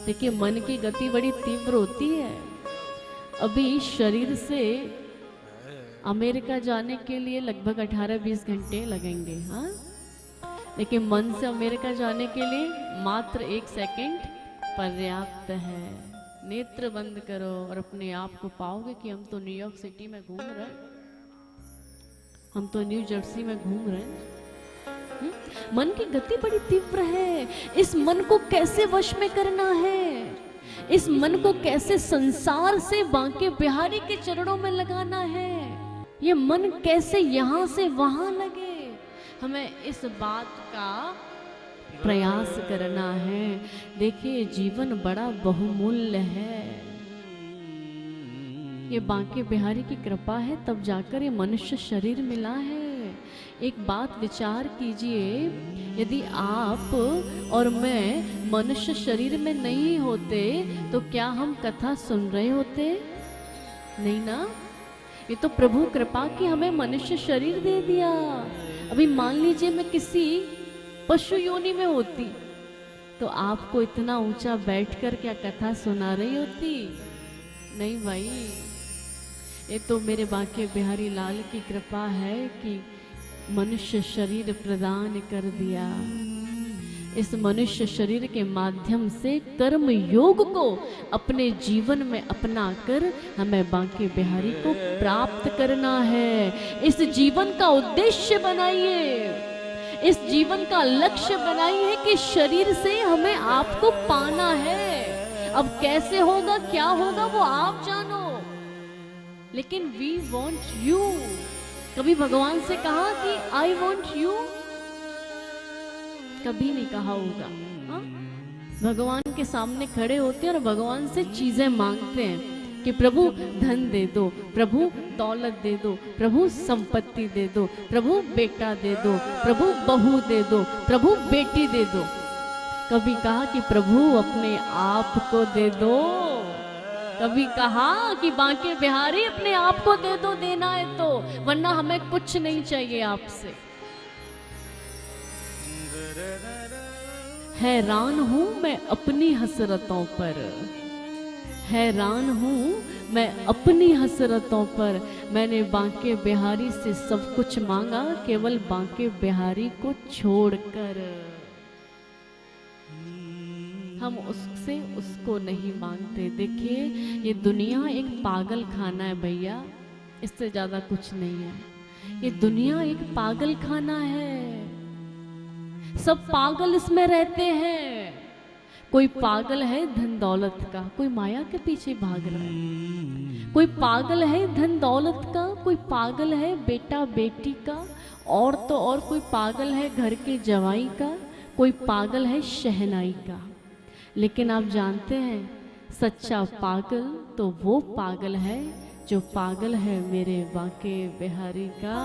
देखिए मन की गति बड़ी तीव्र होती है। अभी शरीर से अमेरिका जाने के लिए लगभग 18-20 घंटे लगेंगे, हाँ, लेकिन मन से अमेरिका जाने के लिए मात्र 1 सेकंड पर्याप्त है। नेत्र बंद करो और अपने आप को पाओगे कि हम तो न्यूयॉर्क सिटी में घूम रहे हैं, हम तो न्यू जर्सी में घूम रहे हैं। मन की गति बड़ी तीव्र है। इस मन को कैसे वश में करना है, इस मन को कैसे संसार से बांके बिहारी के चरणों में लगाना है, ये मन कैसे यहां से वहां लगे, हमें इस बात का प्रयास करना है। देखिए जीवन बड़ा बहुमूल्य है, ये बांके बिहारी की कृपा है तब जाकर ये मनुष्य शरीर मिला है। एक बात विचार कीजिए, यदि आप और मैं मनुष्य शरीर में नहीं होते तो क्या हम कथा सुन रहे होते? नहीं ना। ये तो प्रभु कृपा की हमें मनुष्य शरीर दे दिया। अभी मान लीजिए मैं किसी पशु योनि में होती तो आपको इतना ऊंचा बैठकर क्या कथा सुना रही होती? नहीं भाई, ये तो मेरे बांके बिहारी लाल की कृपा है कि मनुष्य शरीर प्रदान कर दिया। इस मनुष्य शरीर के माध्यम से कर्म योग को अपने जीवन में अपना कर हमें बांके बिहारी को प्राप्त करना है। इस जीवन का उद्देश्य बनाइए, इस जीवन का लक्ष्य बनाइए कि शरीर से हमें आपको पाना है। अब कैसे होगा, क्या होगा, वो आप जानो, लेकिन वी वॉन्ट यू। कभी भगवान से कहा कि आई वॉन्ट यू? कभी नहीं कहा होगा। हाँ? भगवान के सामने खड़े होते हैं और भगवान से चीजें मांगते हैं कि प्रभु धन दे दो, प्रभु दौलत दे दो, प्रभु संपत्ति दे दो, प्रभु बेटा दे दो, प्रभु बहू दे दो, प्रभु बेटी दे दो। कभी कहा कि प्रभु अपने आप को दे दो? कभी कहा कि बांके बिहारी अपने आप को दे दो, देना है तो, वरना हमें कुछ नहीं चाहिए आपसे। हैरान हूं मैं अपनी हसरतों पर, हैरान हूं मैं अपनी हसरतों पर। मैंने बांके बिहारी से सब कुछ मांगा, केवल बांके बिहारी को छोड़कर। हम उससे उसको नहीं मांगते। देखिए ये दुनिया एक पागल खाना है भैया, इससे ज्यादा कुछ नहीं है। ये दुनिया एक पागल खाना है, सब पागल इसमें रहते हैं। कोई पागल है धन दौलत का, कोई माया के पीछे भाग रहा है। कोई पागल है धन दौलत का, कोई पागल है बेटा बेटी का, और तो और कोई पागल है घर के जवाई का, कोई पागल है शहनाई का। लेकिन आप जानते हैं सच्चा पागल तो वो पागल है जो पागल है मेरे बांके बिहारी का।